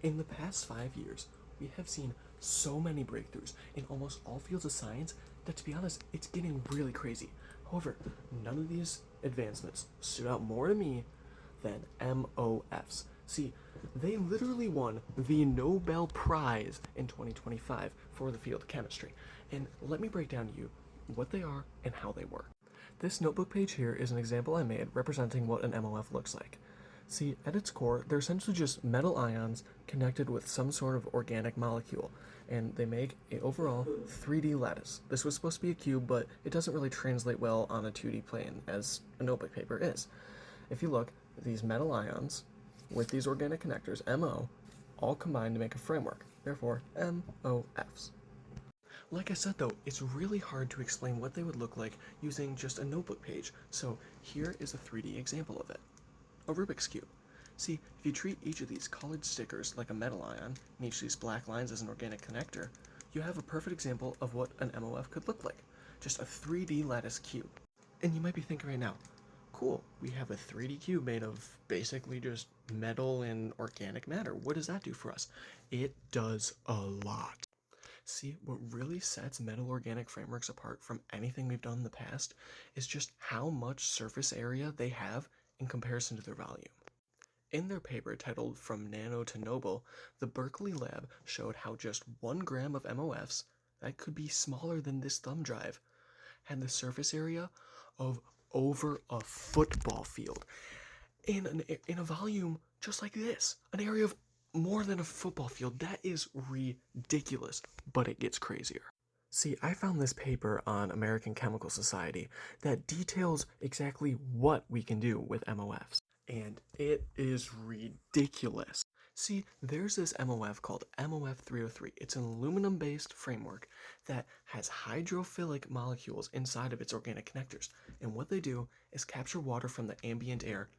In the past 5 years, we have seen so many breakthroughs in almost all fields of science that, to be honest, it's getting really crazy. However, none of these advancements stood out more to me than MOFs. See, they literally won the Nobel Prize in 2025 for the field of chemistry. And let me break down to you what they are and how they work. This notebook page here is an example I made representing what an MOF looks like. See, at its core, they're essentially just metal ions connected with some sort of organic molecule, and they make a overall 3D lattice. This was supposed to be a cube, but it doesn't really translate well on a 2D plane as a notebook paper is. If you look, these metal ions with these organic connectors, MO, all combine to make a framework, therefore MOFs. Like I said though, it's really hard to explain what they would look like using just a notebook page, so here is a 3D example of it. A Rubik's Cube. See, if you treat each of these colored stickers like a metal ion, and each of these black lines as an organic connector, you have a perfect example of what an MOF could look like. Just a 3D lattice cube. And you might be thinking right now, cool, we have a 3D cube made of basically just metal and organic matter. What does that do for us? It does a lot. See, what really sets metal organic frameworks apart from anything we've done in the past is just how much surface area they have in comparison to their volume. In their paper titled From Nano to Noble, the Berkeley lab showed how just 1 gram of MOFs, that could be smaller than this thumb drive, had the surface area of over a football field in a volume just like this, an area of more than a football field. That is ridiculous, but it gets crazier. See, I found this paper on American Chemical Society that details exactly what we can do with MOFs, and it is ridiculous. See, there's this MOF called MOF 303. It's an aluminum-based framework that has hydrophilic molecules inside of its organic connectors, and what they do is capture water from the ambient air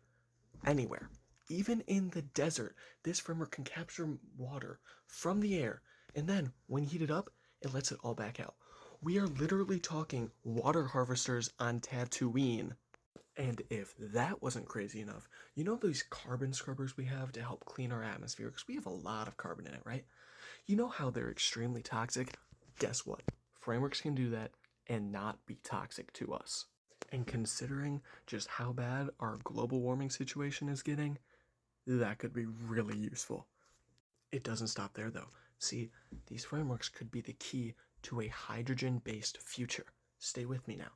anywhere. Even in the desert, this framework can capture water from the air, and then, when heated up, it lets it all back out. We are literally talking water harvesters on Tatooine. And if that wasn't crazy enough, you know those carbon scrubbers we have to help clean our atmosphere? Because we have a lot of carbon in it, right? You know how they're extremely toxic? Guess what? Frameworks can do that and not be toxic to us. And considering just how bad our global warming situation is getting, that could be really useful. It doesn't stop there though. See, these frameworks could be the key to a hydrogen-based future. Stay with me now.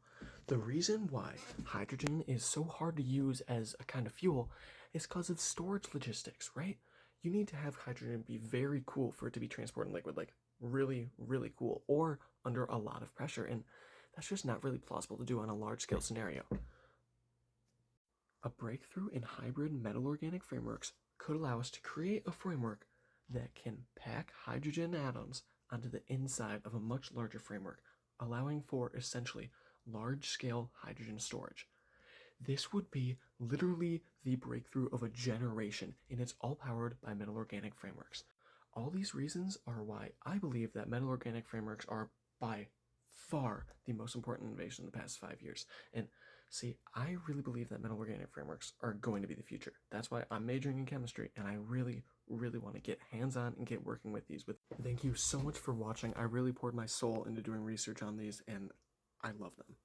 The reason why hydrogen is so hard to use as a kind of fuel is because of storage logistics, right? You need to have hydrogen be very cool for it to be transported in liquid, like really, really cool, or under a lot of pressure, and that's just not really plausible to do on a large-scale scenario. A breakthrough in hybrid metal organic frameworks could allow us to create a framework that can pack hydrogen atoms onto the inside of a much larger framework, allowing for essentially large-scale hydrogen storage. This would be literally the breakthrough of a generation, and it's all powered by metal organic frameworks. All these reasons are why I believe that metal organic frameworks are by far the most important innovation in the past 5 years. And see, I really believe that metal organic frameworks are going to be the future. That's why I'm majoring in chemistry, and I really want to get hands-on and get working with these. Thank you so much for watching. I really poured my soul into doing research on these, and I love them.